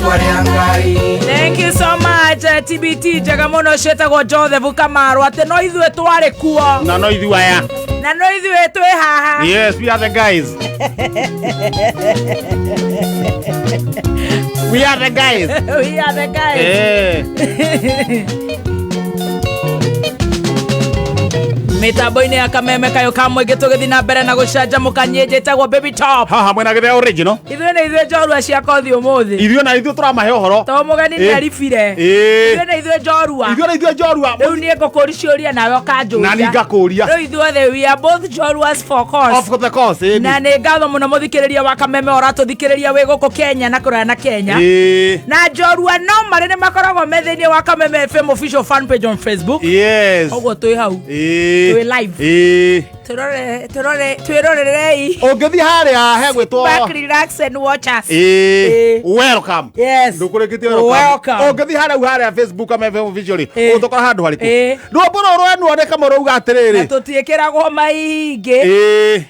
Thank you so much TBT jagamono shetagwo Joseph Kamaru ate no ithuĩ twarĩ kuo na no ithuĩ aya na no ithuĩ twĩ haha. Yes, we are the guys. We are the guys. We are the guys. Mitambo-inĩ ya kameme kayo kamwe gĩtũgĩthi na mbere na gũcanjamũka njĩtagwo Baby Top. Haha mwena gĩthĩa original. Ithuĩ nĩ ithuĩ njorua cia kothi ũmũthĩ. Ithuĩ na ithuĩ tũramahe ũhoro. To mũgeni nĩ aribire. Ithuĩ nĩ ithuĩ njorua. Ithuĩ na ithuĩ njorua. Rĩu niĩ ngũkũria ciũria nawe ũkanjũria. Na niĩ ngakũria. Rĩu ithuothe we are both Joruas for course. Of the course. Na nĩ ngatho mũno mũthikĩrĩria wa kameme ũratũthikĩrĩria wĩ gũkũ Kenya na kũraya na Kenya. Na njorua no marĩ nĩ makoragwo methĩinĩ wa Kameme FM official fan page on Facebook. Yes. Ũguo twĩ hau. Twĩ live. Twirorerei ũngĩthi harĩa hegwĩtwo back relax and watch us. Welcome. Yes. Ndũkũrĩkĩtie welcome. Ũngĩthi harĩa Facebook Kameme official ũtũkora handũ harĩkũ rwĩmbo rũrũ rwendeka mũrauga atĩrĩrĩ na tũtiĩkĩragwo maingĩ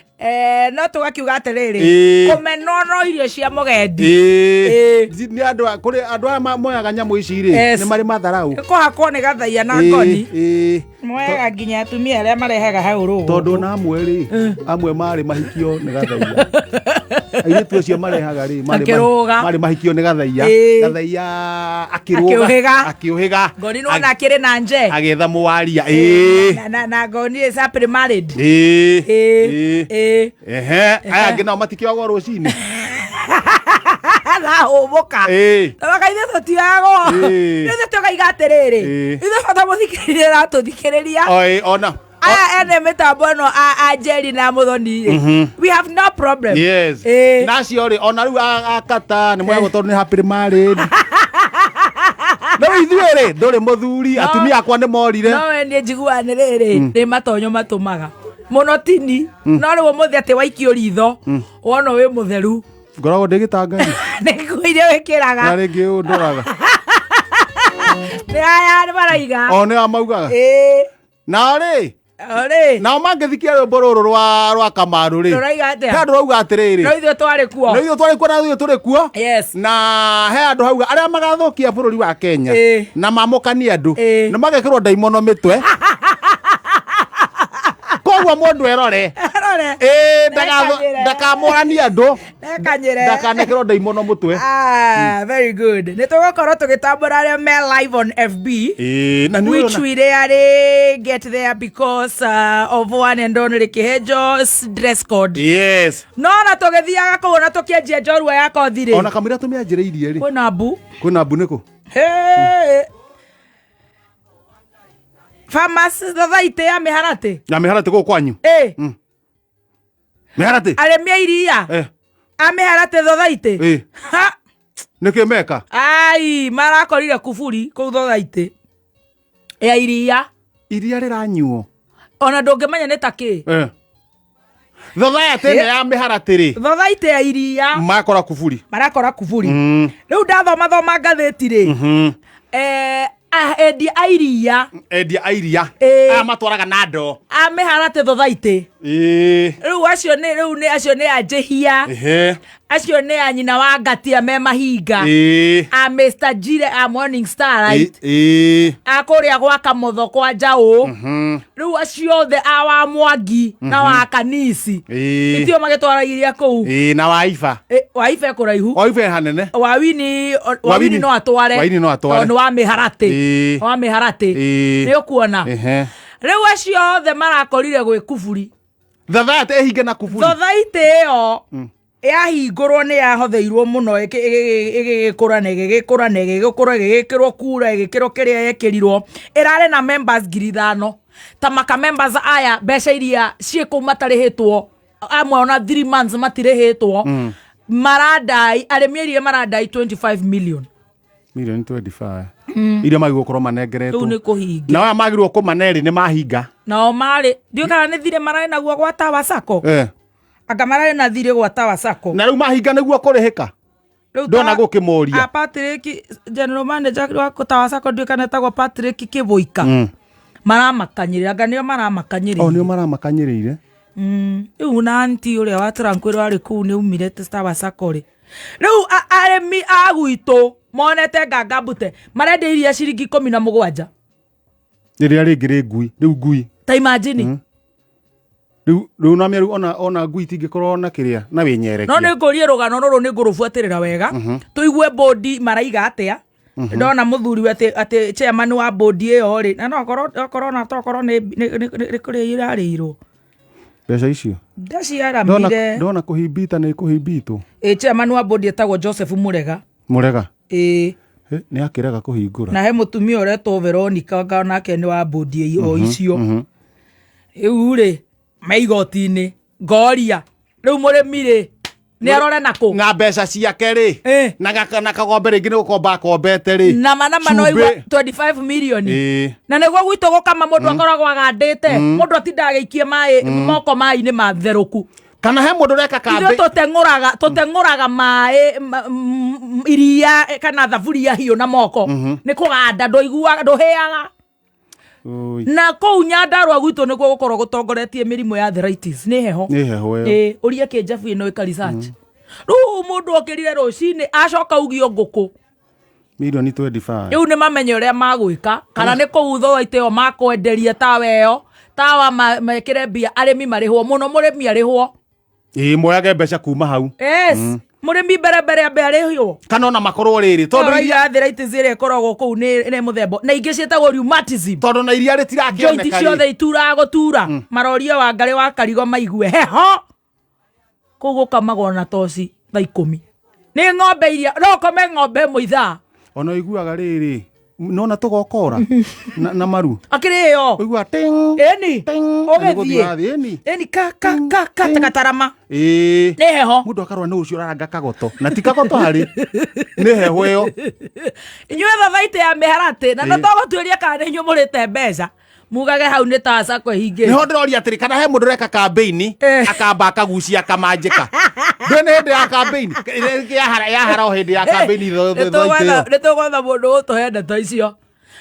no tũgakiuga atĩrĩrĩ kũmenwo no irio cia mũgendi nĩ andũ kũrĩ andũ aya moyaga nyamũ ici rĩ nĩ marĩ matharaũ kũhakwo nĩ gathaia na ngoni moyaga nginya atumia arĩa marehaga hau rũgũ tondũ na amwe rĩ amwe marĩ mahikio nĩ gathaia airĩtu acio marehaga rĩ marĩ mahikio nĩ gathaia akĩũhĩga ngoni no na akĩrĩ na nje agetha mũwaria na ngoni is happily married aya ngĩ nao matikĩagwo rũcinĩ ũboka takaithe tũtiagwo ithe tũkaiga atĩrĩrĩ ithe bata mũthikĩrĩria ratũthikĩrĩria ona aya ene mĩtambo ĩno a Jerry na Mũthoni we have no problem. Yes. Nacio rĩ ona rĩu akata nĩ mwega tondũ nĩ happily married. No ithuĩ rĩ ndũrĩ mũthuri atumia akwa nĩ morire no niĩ njiguane rĩrĩ nĩ matonyo matũmaga mũno tini no rĩu mũthĩ atĩ waikio ritho wona wĩ mũtheru ngoragwo ndĩgĩtangaria nĩkuire wĩkĩraga na rĩngĩ ũndũraga nĩ aya nĩ maraiga nĩ amaugaga na rĩ nao mangĩthikia rwĩmbo rũrũ rwa Kamaru rĩ he andũ rauga atĩrĩrĩ no ithuĩ twarĩ kuo na ithuĩ tũrĩ kuo na he andũ hauga arĩa magathũkia bũrũri wa Kenya na mamũkania andũ nĩ magekĩrwo ndaimono mĩtwe koguo mũndũ erore ndakamũrania andũ ndakanekĩrwo ndaimono mũtwe. Very good. Nĩ tũgũkorwo tũgĩtambũra arĩa me live on FB which we really get there because of one and only Kĩhĩnjo's dress code. Yes. No na tũgĩthiaga kũu na tũkĩenjia njorua ya kothi rĩ ona kamũira tũmĩanjĩrĩirie rĩ kwĩna mbu nĩkũ Farmers thothaitĩ ya mĩharatĩ gũkũ kwanyu mĩharatĩ arĩmi a iria a mĩharatĩ thothaitĩ nĩkĩ meka marakorire kuburi kũu thothaitĩ ya iria rĩranyuo ona ndũngĩmenya nĩ ta kĩ thothaitĩ ya mĩharatĩ rĩ thothaitĩ ya iria marakora kuburi rĩu ndathoma ngathĩti rĩ endia a iria aya matwaraga na ndo a mĩharatĩ thothaitĩ rĩu acio nĩ anjĩhia acio nĩ a nyina wa Ngatia me mahinga a Mr. Jire a Morning Star right a kũrĩa gwa Kamotho kwa Njaũ rĩu acio othe a wa Mwangi na wa Kanisi itio magĩtwara iria kũu na waiba kũraihu waiba hanene wawini no atware tondũ wa mĩharatĩ nĩ ũkuona rĩu acio othe marakorire gwĩ kuburi thothaitĩ ĩhinge na kuburi thothaitĩ ĩyo yahingũrwo nĩ yahotheirwo mũno ĩgĩgĩkũra na ĩgĩgĩkĩrwo kura ĩgĩkĩrwo kĩrĩa yekĩrirwo ĩrarĩ na members 5,000 ta maka members aya mbeca iria ciĩ kũu matarĩhĩtwo amwe ona 3 months matirĩhĩtwo maradai arĩmi iria maradai 25 million 25 iria magirwo gũkorwo manengeretwo rĩu nĩ kũhinga na aya magirwo kũmaneri nĩ mahinga nao marĩ ndiũ kana nĩ thirĩ mararĩ naguo gwa Tawa Sacco anga mararĩ na thirĩ gwa Tawa Sacco na rĩu mahinga nĩguo kũrĩhĩka ndona gũkĩmoria Patrick general manager wa Tawa Sacco ndiũ kana etagwo Patrick Kĩbũika maramakanyĩrĩra anga nĩo maramakanyĩrĩire rĩu na anti ũrĩa wa Tranquil warĩ kũu nĩ umire Tawa Sacco rĩ Riu aremi agwito monete ngangambute marende iria ciringi 17 Riria ringi ri ngui riu ngui ta imagine riu na mĩaru ona ngui tingĩkorwo na kĩrĩa na wĩnyerekia no nĩ ngũrie rũgano rũrũ nĩ ngũrũbuatĩrĩra wega tũigue bodi maraiga atĩa ndona mũthuri atĩ chairman wa bodi ĩyo rĩ na no korwo na tokorwo nĩ kũrĩa irarĩirwo mbeca icio ndaciaramire ndona kũhimbita nĩ kũhimbitwo chairman wa bodi etagwo Joseph Murega nĩ akĩrega kũhingũra na he mũtumia ũretwo Veronica nake nĩ wa bodi o icio rĩu rĩ maigoti-inĩ ngoria rĩu mũrĩmi rĩ nĩ arore nakũ na mbeca ciake rĩ na kagombe rĩngĩ nĩ gũkomba akombete rĩ nama no igua 25 million na nĩguo gwitũ gũkama mũndũ akoragwo agandĩte mũndũ atindaga agĩikia maĩ moko maĩ-inĩ matherũku kana he mũndũ reka kambe tũteng'ũraga maĩ iria kana thaburia hiũ na moko nĩ kũganda ndũhĩaga na kũu Nyandarua gwitũ nĩguo gũkorwo gũtongoretie mĩrimũ ya arthritis nĩ heho ũrie kĩnjabu ĩno ĩka research rĩu mũndũ okĩrire rũcinĩ acoka ugio ngũkũ milioni 25 rĩu nĩ mamenye ũrĩa magwĩka kana nĩ kũu Thothaitĩ ĩyo makwenderia tawa ĩyo tawa mekĩre mbia arĩmi marĩhwo mũno mũrĩmi arĩhwo moyage mbeca kuma hau mũrĩmi mbere ambe arĩhwo kana ona makorwo rĩrĩ tondũ iria arthritis ĩrĩa ĩkoragwo kũu nĩ mũthemba na ingĩ ciĩtagwo rheumatism tondũ na iria rĩtirakĩoneka joint ciothe ituraga gũtura maroria Wangari wa Karigo maigue heho kũu gũkamagwo na toci thaa 10 nĩ ng'ombe iria no kome ng'ombe ĩmwe ithaa ona iguaga rĩrĩ nona tũgokora na maru akĩrĩyo ũigua ting eni ũgĩthiĩ eni ka takatarama nĩ heho mũndũ akarwa nĩ ũcio ũraranga kagoto na ti kagoto harĩ nĩ heho ĩyo inyuĩ Thothaitĩ ya mĩharatĩ na tũgũtuĩria kana nĩ inyuĩ mũrĩte mbeca mugage hau nĩ ta sako hingĩ nĩho ndĩroria atĩrĩ kana he mũndũ reka campaign akamba akagucia akamanjĩka ndĩ hĩndĩ ya campaign yahara o hĩndĩ ya campaign nĩ tũgwetha mũndũ ũtũhe ndeto icio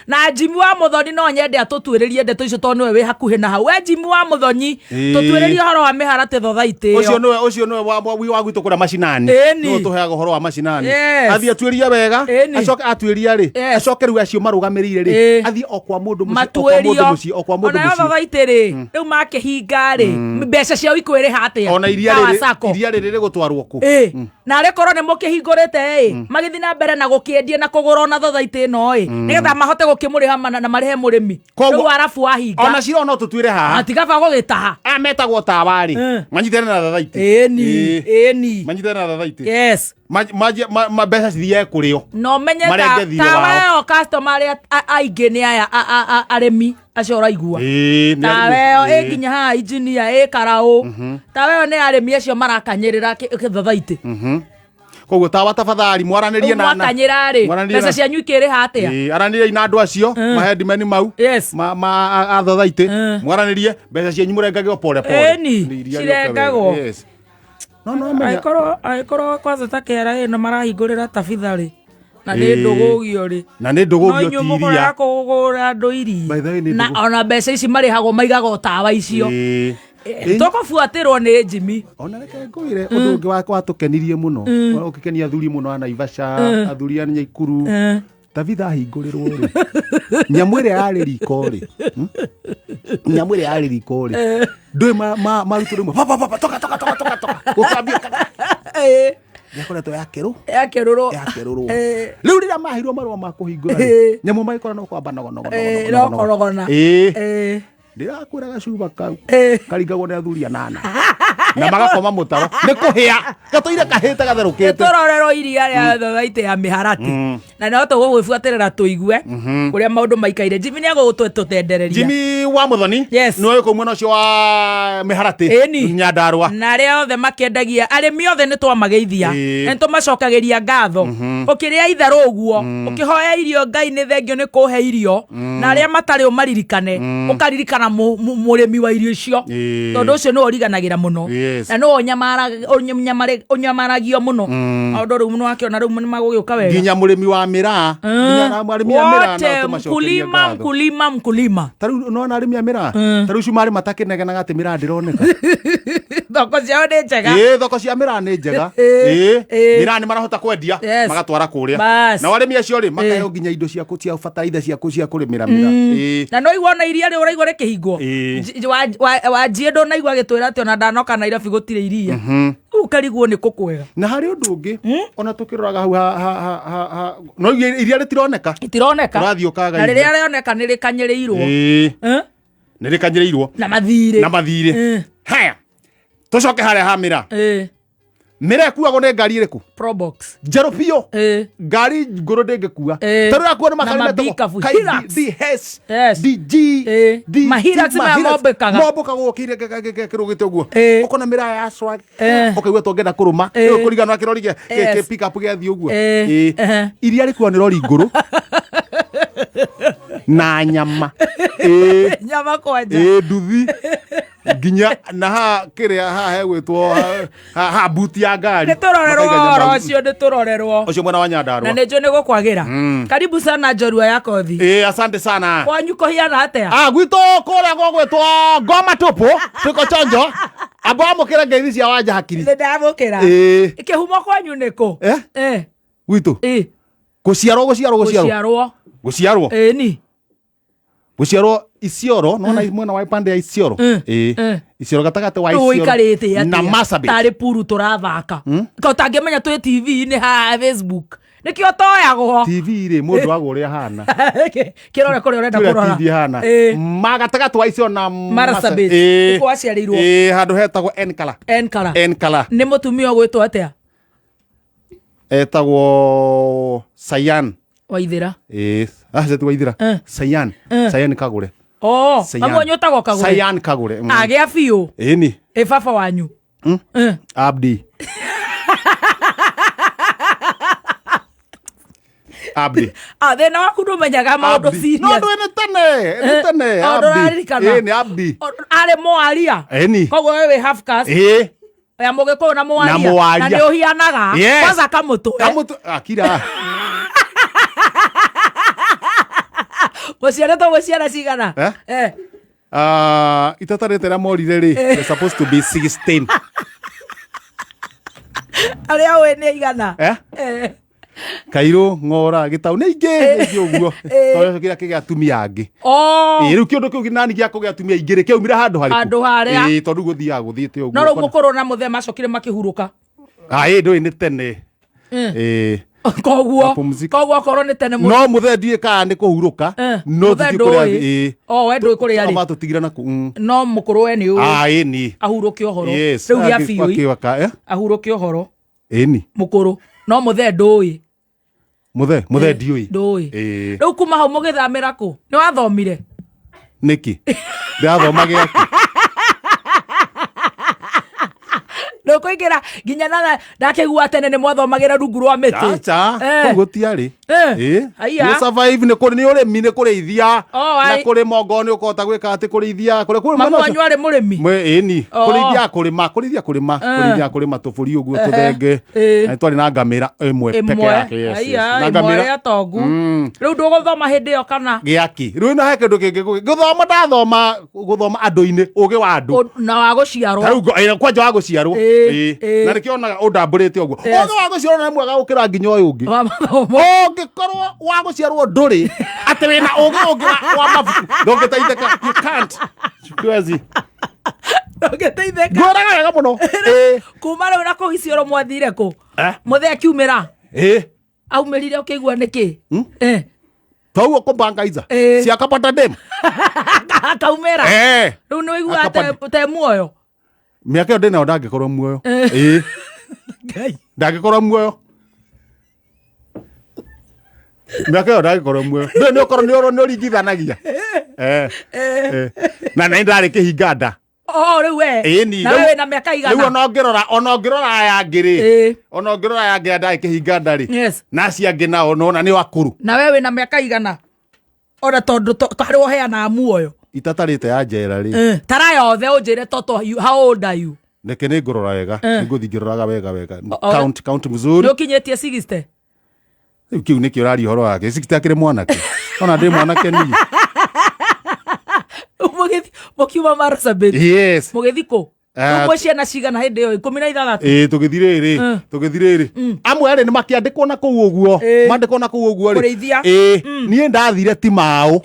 na Jimmy wa Muthoni no nyende atũtuĩrĩrie ndeto icio tondũ nĩwe wĩ hakuhĩ na hau we Jimmy wa Muthoni tũtuĩrĩrie ũhoro wa mĩharatĩ Thothaitĩ ĩyo ũcio nĩwe wa gwitũ kũrĩa macinani nĩwe tũheaga ũhoro wa macinani athiĩ atuĩrie wega acoke atuĩria rĩ acoke rĩu acio marũgamĩrĩire rĩ athiĩ o kwa mũndũ mũciĩ o kwa mũndũ mũciĩ ona Thothaitĩ rĩ rĩu makĩhinga rĩ mbeca ciao ikwĩrĩha atĩa ona iria rĩrĩ rĩgũtwarwo kũ na rĩkorwo nĩ mũkĩhingũrĩte magĩthiĩ na mbere na gũkĩendia na kũgũra ona Thothaitĩ ĩno nĩgetha mahote gũkĩmũrĩha na marĩhe mũrĩmi rĩu arabu ahinga ona cira no tũtuĩre haha atigaba gũgĩtaha metagwo tawa rĩ manyitane na Thothaitĩ ĩni manyitane na Thothaitĩ yes mbeca cithiae kũrĩo no menye tawa ĩyo customer arĩa aingĩ nĩ aya arĩmi acio ũraigua tawa ĩyo ĩnginya haha engineer karaũ tawa ĩyo nĩ arĩmi acio marakanyĩrĩra Thothaitĩ koguo tawa tafadhali mwaranĩrie na mwakanyĩra rĩ mbeca cianyu ikĩrĩha atĩa aranĩrie na andũ acio mahendimeni mau ma Thothaitĩ mwaranĩrie mbeca cianyu mũrengage pole cirengagwo agĩkorwo kwanza ta kĩara ĩno marahingũrĩra tabitharĩ na nĩ ndũgũgio rĩ na nĩ ndũgũgio tiria no inyuĩ mũkoraga kũgũra andũ iria na ona mbeca ici marĩhagwo maigaga tawa icio tũkũbuatĩrwo nĩ Jimmy ona reke ngwĩre ũndũ ũngĩ watũkenirie mũno ũkĩkenia athuri mũno a Naivasha athuri a Nyaikuru Tabitha hingũrĩrwo rĩ nyamũ ĩrĩa yarĩ riko rĩ nyamũ ĩrĩa yarĩ riko rĩ ndũĩ maruto rĩmwe toka gũkambia yakoretwo yakerũrwo rĩu rĩrĩa mahirwo marũa ma kũhingũra nyamũ magĩkora no kwamba nogonogona ndĩrakwĩra gacuba kau karingagwo nĩ athuri 8 na magakoma mũtaro nĩ kũhĩa gatũire kahĩte gatherũkĩte tũrorerwo iria rĩa Thothaitĩ ya mĩharatĩ na no tũgũgĩbuatĩrĩra tũigue kũrĩa maũndũ maikaire Jimmy nĩ agũtũtendereria Jimmy wa Muthoni nĩwe kũu mwena ũcio wa mĩharatĩ Nyandarua na arĩa othe makĩendagia arĩmi othe nĩ twamageithia nĩ tũmacokagĩria ngatho ũkĩrĩa itharũ ũguo ũkĩhoya irio Ngai nĩ thengio nĩ kũhe irio na arĩa matarĩ ũmaririkane ũkaririkana mũrĩmi wa irio icio tondũ ũcio nĩ ũriganagĩra mũno Yes. na no onyamaragio muno maundu riu muno akiona riu nimagugioka wega nginya murimi wa miraa nginya arimi a miraa na tumacokeria mkulima taru no na arimi a miraa taru cumari matakinegenaga ati miraa ndironeka thoko ciao ni njega thoko cia miraa ni njega miraa ni marahota kwendia magatwara kuria na arimi acio ri makaheo nginya indo cia bataraitha cia kurimira miraa na no igwa na iria ri uraigwa rikihingwo wa jiendo na igwa gitwira ati ona ndanoka Nairobi gutire iria ukarigwo ni kukwega na hari undu ungi ona tukiroraga hau no iria ritironeka urathi ukaga na riria rioneka ni rikanyirirwo ni rikanyirirwo na mathire haya tucoke haria ha miraa mire kuagwo ne ngari iriku Probox njeru pio ngari nguru ndingikua taru yakuona makari metoko DS DG Mahirax mobokagwo kirugite uguo ukona mira ya swag ukaigua tongenda kuruma kurigana na kirori ke pick up giathi uguo iria rikuo ni rori nguru na nyama nyama kwanja nduthi nginya na ha kiria ha hegwitwo ha buti ya ngari niturorerwo ucio niturorerwo ucio mwena wa Nyandarua na nijo nigukwagira karibu sana Njorua ya Kothi asante sana kwanyu kuhiana atia gwito kuria gwitwo Ngoma Tupu tuko chonjo abo amukira ngeithi cia wanja hakiri ndamukira ikihumo kwanyu niku gwito guciarwo ni guciarwo Isioro no na mwena wa pande ya Isioro Isioro gatagate wa Isioro na Marsabit tari puru turathaka ko tangimenya twi TV ni ha Facebook nikio toyagwo TV ri mundu aguria hana kirore kuri urenda kurora TV hana magatagate wa Isioro na Marsabit ko aciarirwo handu hetagwo Enkala ni mutumia gwitwo atia etagwo Sayan Waithira zetu Waithira Sayan Kagure mamo nyotagwo Kagure Sayan Kagure agia biu ni baba wanyu Abdi thina waku ndumenyaga maundu serious no ndwene tene Abdi ni Abdi ari mwaria koguo wewe half caste ya mugikuyu na mwaria na ni uhianaga kwanza kamutu akira Gociara cigana itatarete ra morire ri they're supposed to be 16 aria we ni igana Kairu ngora gitau ni ingi uguo to kira kigia atumia angi riu kiundu kiu ginani gia kugia atumia ingire kiumira handu hariku tondu guthiaga guthiite uguo no ru mukuru na muthe macokire makihuruka ndui ni tene koguo korwo ni tene no muthe ndie ka ni kuhuruka no tutikuria we ndui kuria ri matutigire naku no mukuru we ni uyu ni ahuruke ohoro riu gia biu ahuruke ohoro ni mukuru no muthe ndui muthe ndiui riu kuma hau mugithamira ku ni wathomire niki ndathomage aki ndukuingira nginya na ndakigua tene ni mwathomagira rungu rwa miti gutiari ni survive ni kuri ni urimi ni kurithia na kuri mongo ni ukota gwika ati kurithia kuri mama wanyu ari murimi ni kurithia kurima tuburi uguo tuthenge na twari na ngamira imwe peke yake na ngamira ya tongu riu nduguthoma hindi yo kana giaki riu na heke ndukingi guthoma ndathoma guthoma andu-ini ugi wa andu na wa guciarwo riu kwanja wa guciarwo na nikionaga undamburite uguo ugi wa guciarwo na mwega gukira nginya uyu ungi ungikorwo wa guciarwo nduri ati wina ugi wa mabuku ndungiteithika you can't twezi ndungiteithika ngoraga wega muno kuma riu na kuhicioro mwathire ku muthe akiumira aumirire ukigua niki tauo kumbangaiza cia kapata dem kaumira riu ni wigua te muoyo miaka yo ndina ndangikorwo muoyo ndangikorwo muoyo miaka yo ndangikorwo muoyo ni ukorwo ni uringithanagia na ndari kihinga nda riu we na we na miaka igana riu ona ngirora ya ngiri ona ngirora ya ngiri ndari kihinga ndari na cia ngina ona ni wakuru na we na miaka igana ona tondu tari woheana muoyo itatarite ya njera ri tara yothe unjire toto how old are you Neke nä ngå rora wega nä ngå thiä ngä roraga wega count mzuri nä å kinyä tie 60 rä u kä u nä kä å raria å horo wake akä rä mwanake ona ndä mwanake ni må kiuma Marsabit yes må gä thikå mwe ciana cigana hä ndä ä yo 16 tå gä thi rä rä amwe rä nä makä andä kwo na kå u å guo mandä kwo na kå u å guo Kũrĩithia. niä ndathire ti maå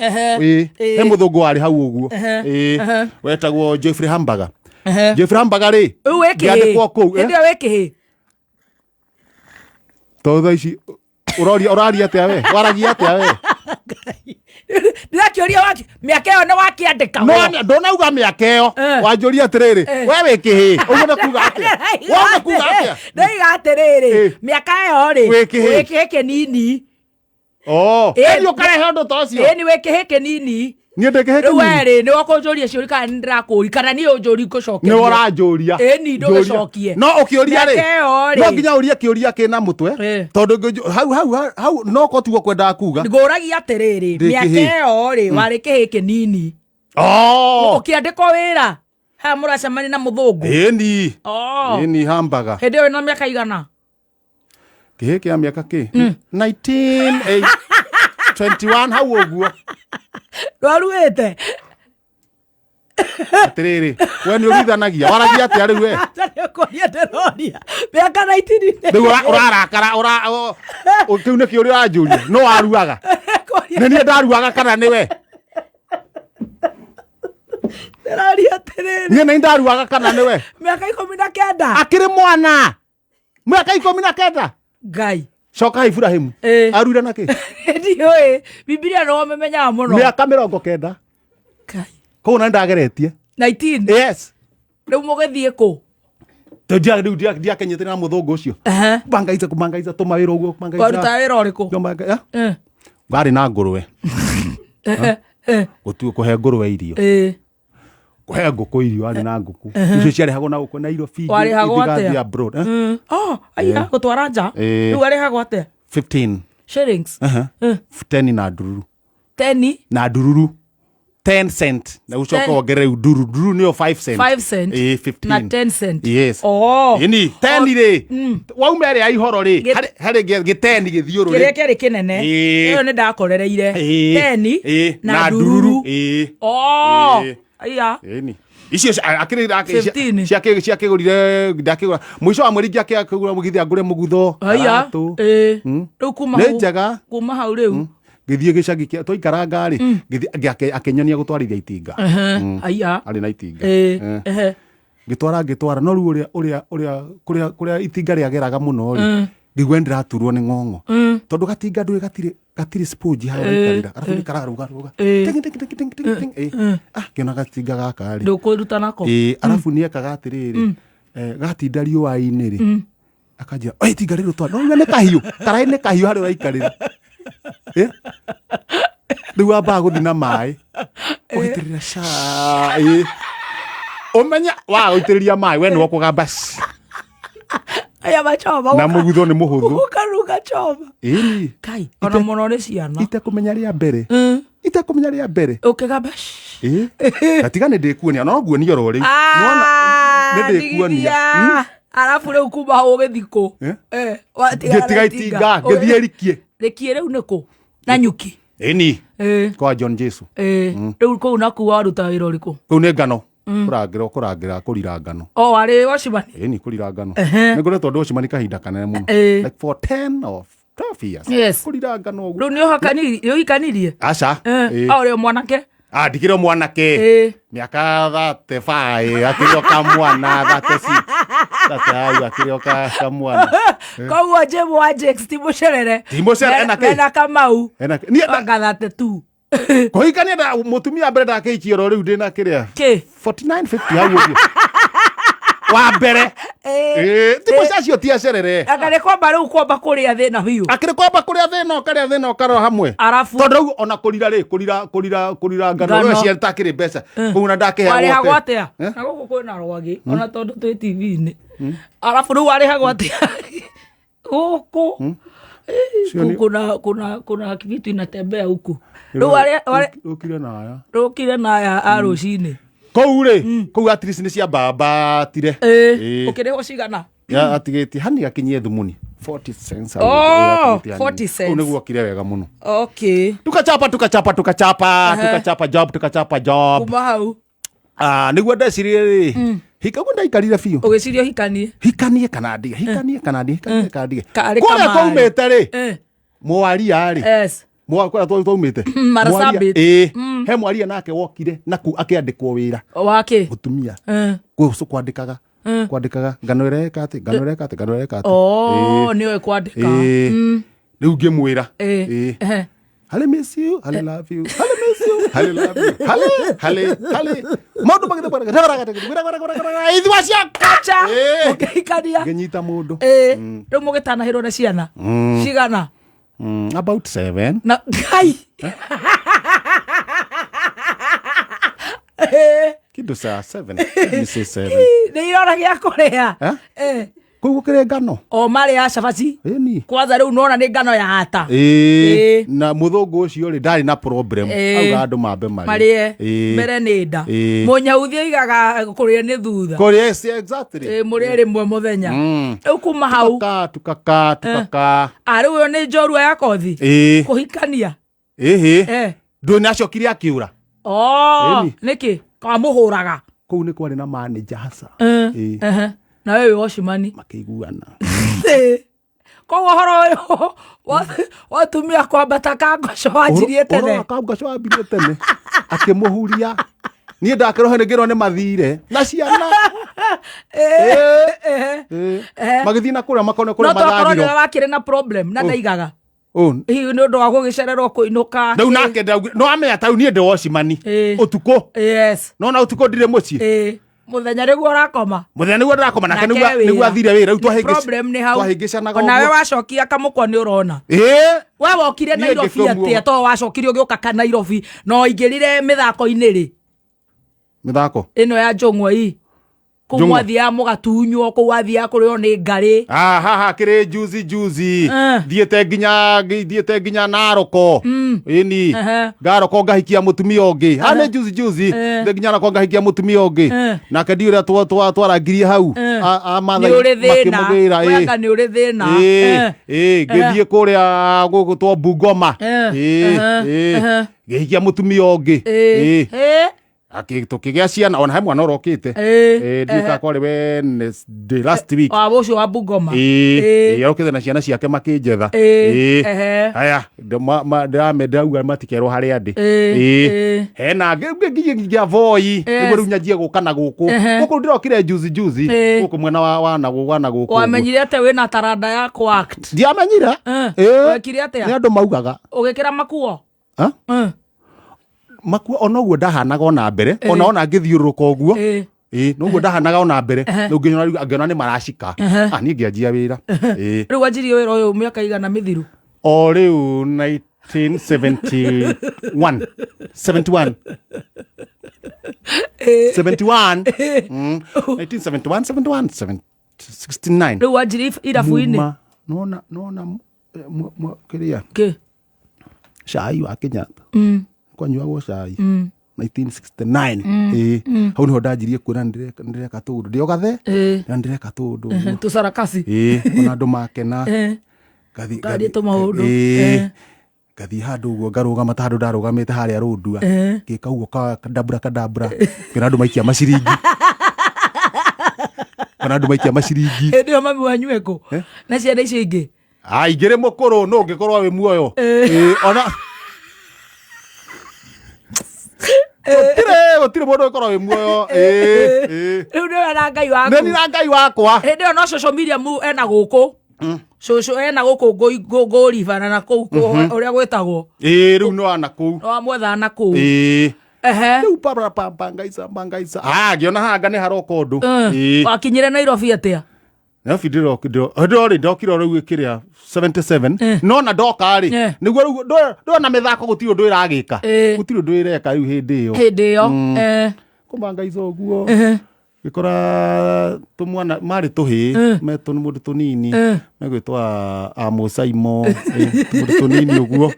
he må thå ngå warä hau å guo wetagwo Jeffrey Hamburger Jeffrey Hamburger rä rä u wä kä ngĩandĩkwo kũu, hä ndä ä yo wä kä hä to thaa ici ũraria atä we waragia atä we ndä rakä å ria mä aka ä yo nä wakä andä ka ndånauga mä aka ä yo wanjå ria atä rä rä we wä kä hä å guo nä kuga atä wona kuga atä ndaiga atä rä rä mä aka ä yo rä Wĩ kĩhĩ. wä kä hä kä nini äni å karehe å ndå ta å cio ä nä wä kä hä kä nini niä ndä kä hä rä u kä werä nä wakå njå ria ciå kana nä ndä rakå ri kana nä å njå ri ngå nä cokeria waranjå ria Ĩni, ndũgĩcokie. no å kä å ria Mĩaka ĩyo rä rĩ. no nginya å rie kä å ria kä na må twe tondå hau no ko tuo kwendaga kuga ngå ragia atä rä rä Ndĩ mä aka kĩhĩ. ä yo rä warä kä hä kä nini å kä andä ko wä ra haya må racemani na må thå ngå äni hambaga hä ndä ä yo na mä aka igana kä hä kä ya mä aka kä 1921 hau å guo rwaruä te atä rä rä we nä å rithanagia waragia atä arä u we nä å koria ndä roria mä aka 19 rä u å rarakara kä u nä kä å rä a ranjå ria no waruaga nä niä ndaruaga kana nä we ndä roria atä rä rä niä nä ndaruaga kana nä we mä aka 19 akä rä mwana mä aka 19 ngai coka Ibrahimu aruire na kä ndiå ä bibilia no me menyaga må no mä aka 90 ngai kå na ndageretie 19 yes rä u må gä thiä kå rä u ndiakenyä te na må thå ngå å cio mangaica tå mawä ra å guo waruta wä ra å rä kå warä na ngå rwe gå tuo kå he ngå rwe irio kå he ngå kå irio warä na ngå kå icio ciarehagwo na gå kå na iro Warĩhagwo atĩa? aya gå twara nja rä u arä hagwo atä 15 shillings 10 na ndururu 10 na ndururu 10 cent na gå coka wongerere ndururu nä o 5 cent 5 cent 15 na 10 cent yes ini 10 rä wauma ä rä a ihoro rä harä gä teni gä thiå rå kä rä a kä arä kä nene ä yo nä ndakorereire 10 na ndururu aya icio ciakä gå rire ndakä gå ra må ico wa mweri akä gå ra må githia ngå re må gutho aya rä u nä njega kuma hau rä u gä thiä gä cagi twaikaranga rä akenyonia gå twarithia itinga aya arä na itinga ngä twara no rä u kå rä a itinga rä ageraga må no rä ngäigua ndä raturwo nä ng'ong'o tondå gatinga ndå gatirä sponge haha waikarä arabu nä kararugarå kä ona gatinga gaka rä ndå kå ruta nako arabu nä ekaga atä rä rä gatinda riåa-inä rä akanjia itinga rä rå twara no nä kahiå karaä nä kahiå harä å raikarä ra rä u wambaga gå thi na maä å gaitä rä ra å menya waga gå itä rä ria maä we nä wo kå gamba aya machoma na må gutho nä må hå thå ukaruga choma kai ona mono nä ciana itekå menya rä a mbere itekå menya rä a mbere ukigamba gatiga nä ndä kuonia no nguonia ro rä u nä ndä kuonia arabu rä u kuma hau gä thikå ngä tiga itinga ngä thiä rikie rä kie rä u nä kå na nyuki ni kwa John Jesu rä u kå u naku waruta wä ra å rä kå kå u nä ngano kå rangä kå rira ngano warä wacimani ni kå rira ngano nä ngoretwo ndå cimani kahinda kanene må no like for 10 or 12 years kå rira ngano å guo rä u nä å hikanirie aca o rä o mwanake ndikä rä o mwanake mä aka 35 akä rä o kamwana 36 akä rä o kamwana koguo jemu wa Jakes ti må cerere ena kamau anga 32 kå hikania må tumia mbere ndakä ikie ro rä u ndä na kä rä a 4950 hau å guo wa mbere timå cacio ti acerere anga nä kwamba rä u kwamba kå rä a thä na biå akä rä kwamba kå rä a thä na å karä a thä na å karora hamwe tondå rä u ona kå rira rä kå rira ngano rä cia takä rä mbeca kå na ndakä warä hagwo atä a na gå kå kwä na rwagä ona tondå twä tv-inä arabu rä u warä hagwo atä a gå kå kuna vitu inatembea huku rukire naya a rucini kou rĩ kou at least nĩ cia mbabatire ũkĩrĩhwo cigana ya atigĩtie hani gakinyie thumuni 40 cents 40 cents nĩguo kire wega mũno okay tukachapa job kuma hau nĩguo ndecirie rĩ hikaguo ndaikarire biũ ũgĩcirio hikanie kana ndige kũrĩa kamaĩ. twaumĩte rĩ mwaria rĩ yes kũrĩa twaumĩte Marsabit. he mwaria nake wokire naku akĩandĩkwo wĩra wake mũtumia kwandĩkaga ngano ĩreka atĩ nĩwe kwandĩka rĩu ngĩmwĩra Hale miss you, hale love you, hale miss you, hale love you, hale. Maundu magithe bwana. Ithwa cia kacha. Ukihikania. Ngenyita mundu. Riu mugitanahirwo na ciana. Cigana. About 7. Na ngai. Kido saa 7. Let me say 7. Ni irora gia kuria. Kũu gũkĩrĩ ngano marĩ ya cabaci kwanza rĩu nona nĩ ngano ya ata na mũthũngũ ũcio rĩ ndarĩ na problem auga andũ mambe marĩe mbere nĩ nda mũnyauthi oigaga kũrĩa nĩ thutha kũrĩa exactly mũrĩe rĩmwe mũthenya rĩu kuma hau tukaka rĩu ũyũ nĩ njorua ya kothi kũhikania ndũĩ nĩacokire akĩũra nĩkĩ kamũhũraga kũu nĩ kwarĩ na manager hasa na wewe washimani makĩiguana koguo horo ũyũ watumia kwambata kangoco wanjirie tene kangoco wambirie tene akĩmũhuria niĩ ndakĩrohe nĩngĩrwo nĩ mathire na ciana magĩthiĩ na kũrĩa makone kũrĩa mathagirwo no wakĩrĩ na problem na ndaigaga hihi nĩ ũndũ wa gũgĩcererwo kũinũka rĩu nake no amenya tau niĩ ndĩ washimani ũtukũ no na ũtukũ ndirĩ mũciĩ muthenya niguo urakoma nake niguo athire wira problem ni hau nawe wacokia kamukwa ni urona we wokire Nairobi atia to wacokire ugiuka ka Nairobi no ingirire mithako-ini ri mithako ino ya njong'wa ii kumwathia mugatunywo kuwathia kurio ni ngari haha kire juzi thiete nginya Naroko ini ngaroko ngahikia mutumia ungi hane juzi nginya Naroko ngahikia mutumia ungi nake ndi uria twarangirie hau makĩmũgĩra nĩ ũrĩ thĩna ngĩthiĩ kũrĩa gũgũtwo Bungoma ngahikia mutumia ungi tukigĩa ciana ona he mwana ũrokĩte ndiũka kwarĩ Wednesday last week ũcio wa Bungoma arokĩte na ciana ciake makĩnjetha haya ndĩrauga matikerwo harĩa ndĩ hena ngĩa Voi nĩguo rĩu nyanjie gũka na gũkũ ndĩrokire juzi gũkũ mwena wa nagũkũ wamenyire atĩ wĩna taranda ya act ndiamenyire wekire atĩa nĩ andũ maugaga ũgĩkĩra makuo makua onoguo ndahanaga ona mbere ona ngĩthiũrũrũka ũguo noguo ndahanaga ona mbere ngĩona nĩ maracika niĩ ngĩanjia wĩra rĩu wanjirie wĩra ũyũ mĩaka igana mĩthiru o rĩu 1971 69 rĩu wanjirie irabu-inĩ nona kĩrĩa cai wa Kenyatta kwanyuagwo cai 1969 hau niho ndanjirie kuona ndireka tundu ndi ogathe na ndireka tundu tusarakasi ona andu makena gathi tumaundu gathi handu uguo ngarugama ta handu ndarugamite haria rundua ngika uguo kadabra kina andu maikia maciringi ndio mami wanyu eko na ciana icio ingĩ ingĩrĩ mũkũrũ no ngĩkorwo wĩ muoyo ona gũtirĩ mũndũ ũkorwo wĩ muoyo rĩu nĩwe na Ngai waku nĩ na Ngai wakwa hĩndĩ ĩyo no social media ena gũkũ cũcũ ena gũkũ ngũribana na kũu ũrĩa gwĩtagwo rĩu no ana kũu no amwetha na kũu rĩu bangaisa ngĩona hanga nĩ haroka ũndũ wakinyire Nairobi atĩa Nairobi ndokire rĩu kĩrĩa 77 no na ndoka rĩ nĩguo rĩu ndona mĩthako gũtirĩ ũndũ ĩragĩka gũtirĩ ũndũ ĩreka rĩu hĩndĩ ĩyo kũmangaisa ũguo gĩkora tũmwana marĩ tũhĩ metũ nĩ mũndũ tũnini megwĩtwa Amos Saimo mũndũ tũnini ũguo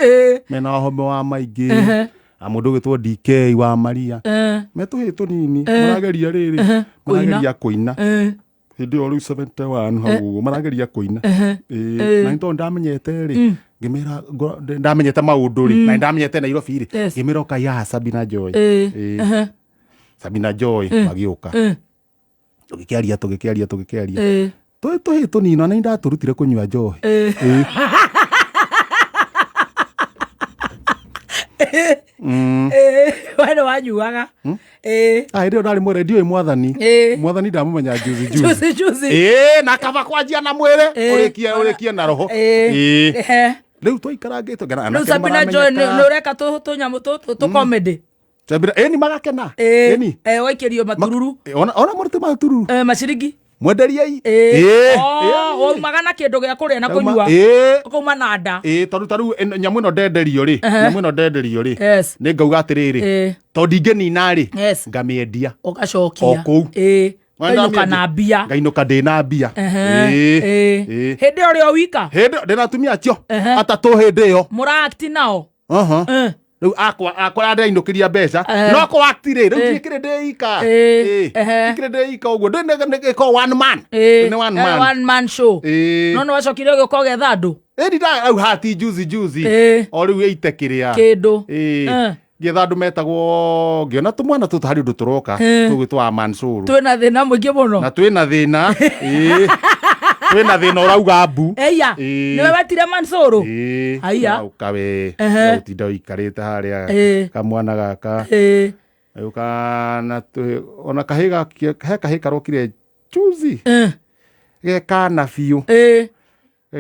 mena home wa maingĩ Mundu gitwo DK wa Maria metuhi tunini marageria riri marageria kuina hindi o riu 71 hau marageria kuina na nto ndamenyete ri ngimira ndamenyete maundu ri na ndamenyete Nairobi ri ngimira kaya Sabina Joy Sabina Joy magiuka tugikiaria tuhi tunini na ndaturutire kunywa njohi wale wanyuaga ndio ndari mu radio mwathani ndamumenya juzi na kava kwanjia na mwire urikie na roho riu twaikarangitu ngana Sabina Joy nureka tunyamu tu comedy Sabina ni magakena ni waikirio matururu ona murute matururu maciringi mwenderiai magana kindu gia kuria na kunyua kuma na nda taru nyamu ino ndenderio ri ni ngauga atiriri to ndingenina ri ngamiendia ugacokia ngainuka na mbia ngainuka ndina mbia hindi urio wika hindi ndina atumia acio atatu hindi iyo muraakti nao riu akwa ndainukiria mbeca no ko actire riu ndikire ndeika ndikire ndeika uguo ndine ko one man show no wacokire giko getha andu ndida au hati juzi o riu eite kiria kindu getha andu metagwo ngiona tumwana tutari ndu turoka tugitwa Mansuru twina thina mwingi muno na twina thina twina thina urauga mbu eya niwe wetire Mansuru aya ukawe utinda ikarite haria kamwana gaka ukana ona kahiga karokire juzi gekana biu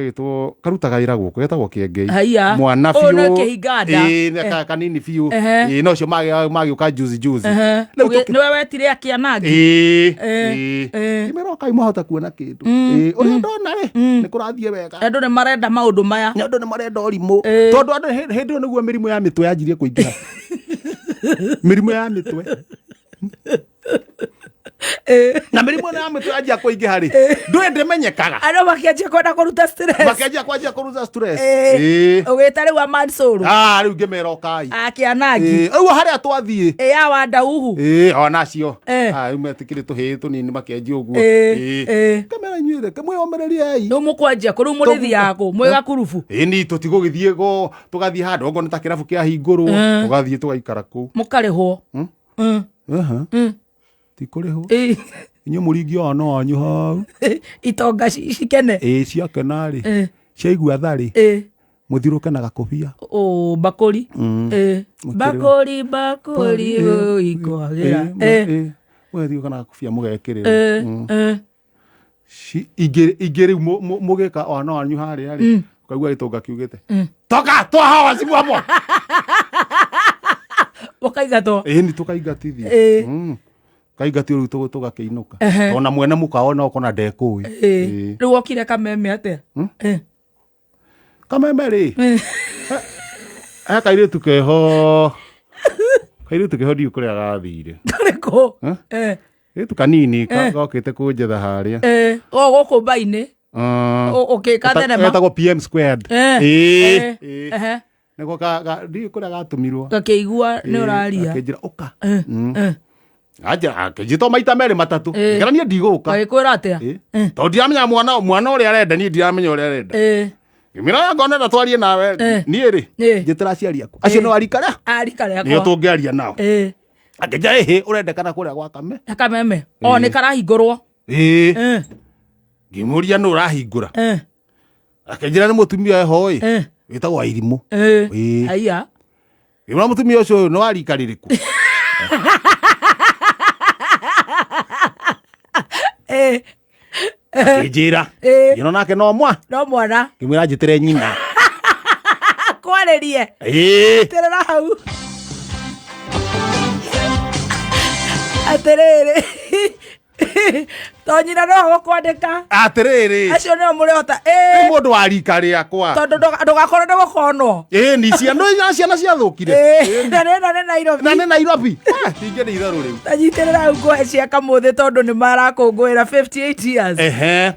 gitwo karutaga wira guku getagwo kiengei mwana biu no kihinganda kanini biu no cio magiuka juzi niwe wetire akianangi imeroka imahota kuona kindu uria ndona ni kurathie wega andu ni marenda maundu maya andu ni marenda orimu tondu andu hindi yo niguo mirimu ya mitwe yanjirie kuingira mirimu ya mitwe na mirimu ya mitwe yanjia kuingira ri ndwende menyekaga andu makianjia kwenda kuruta stress ugita riu Mansuru riu ngimerokai akianangi au haria twathie ya wanda uhu onacio riu metikire tuhi tunini makianjia uguo kamera nyuire kamwiomereriai no mukwanjia kuru murithi yako mwega kurubu ni tutigugithie go tugathie handu ongo ta kirabu kia hinguru tugathie tugaikara ku mukarihwo tikuriho inyo muringi ono wanyu hau itonga cikene ciakena ri ciaigua thari muthiruke na gakobia bakuri bakuri ikwagira wethiuka na gakobia mugekirira igiri mugika ono wanyu haria ri ukaigua gitonga kiugite toka twahawa simu hapo wakaigatwo ni tukaigatithia kaigatio riu tugakiinuka ona mwene mukaona okona ndekui riu okire kameme atia kameme ri kairitu keho ndiu kuria gathire kariko ritu kanini gokite kunjetha haria guku baini ukika thenema etagwo PM squared niko ndiu kuria gatumirwo gakiigua ni uraria akinjira uka akijito maita meri matatu ngerania ndiguka agikwira atia to ndiamenya mwana uria arenda ni ndiamenya uria arenda ngimira ngona twarie nawe ni ri njitira ciari aku acio no arikara niyo tungiaria nao akija urendekana kuria gwa kameme ni karahingurwo ngimuria no urahingura akinjira ni mutumia eho witagwo Airimu aya ngimira mutumia ucio no arikaririku njira ino nake no mwana ngimwira njitire nyina kwaririe terera hau aterere tonyina no gukwandika atiriri acio no murihota mundu wa rika riakwa tondu ndugakorwo ndigukonwo ni ciana ciathukire na ni Nairobi ingeni itharu riu tanyitirira hau ngwe cia kamuthi tondu ni marakungwira 58 years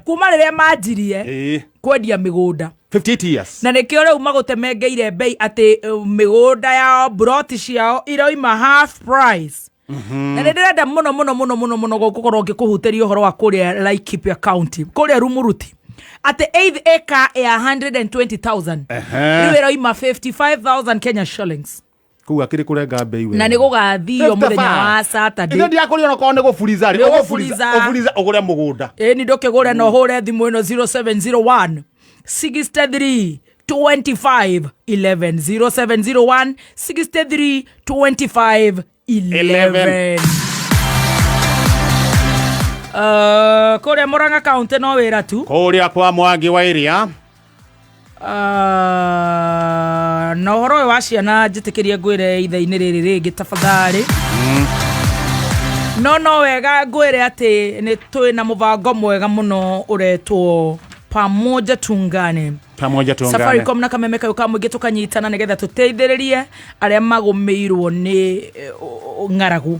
kuma riria manjirie kwendia migunda 58 years. Na nikio riu magutemengeire bei ati migunda yao broti ciao iroima half price. Na ndirenda muno gukorwo ngikuhuteria uhoro wa kuria Laikipia County kuria Rumuruti ati 8 acre ya 120,000 riu iroima 55,000 Kenya shillings. Kuga kiri kurenga bei we. Na ni gugathio muthenya wa Saturday. Ino ndiakuri ono ko ni gufuriza ri. Gufuriza ugure mugunda. Ni ndukigure no hure thimu ino 0701 63 25 11 0701 63 25 11. Kuria Murang'a County no wira tu. Kuria kwa Mwangi wa iria. Na horo wa ciana njitikirie ngwire ithaini riri ringi tafadhali. No wega ngwire ati ni twina mubango mwega muno uretwo pamoja tungane. Safaricom na Kameme Kayuka mwige tukanyitana nigetha tuteithiririe aria magumirwo ni ngaragu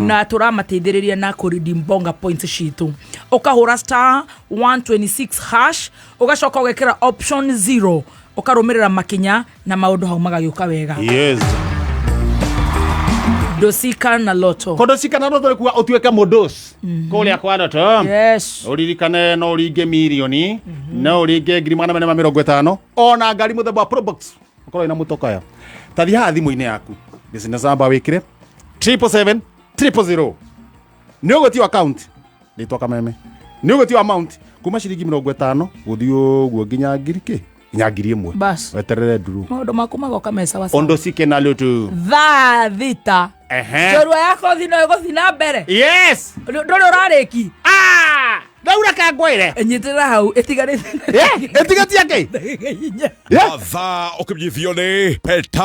na turamateithiririe na redeem bonga points citu. Ukahura star 126 hash ugacoka ugekira option 0 ukarumirira makinya na maundu hau magagioka wega. Yes. Dosika na Loto. Kodosika na Loto kuwa utuweka modos. Kuria kwa Loto. Yes. Uririkane no uringe milioni. No uringe 150. Ona ngari muthemba Probox. Ukorwo ina mutokaya. Tathi ha thimu-ini yaku. Business number wikire 777 ni ugotio account nitwa Kameme. Ni ugotio amount kuma ciringi 50 guthio guo nginya ngiriki. Nyagiri imwe. Bas. Weterere nduru. Maundu maku magoka mesa wasa. Ondosike na Loto. Thita. Jorua yako thino iguthina mbere. Yes. Nduri urariki. Daura ka ngwire. Nyitira hau etigarite. Etigatia ke. Ava okubithio ni Peta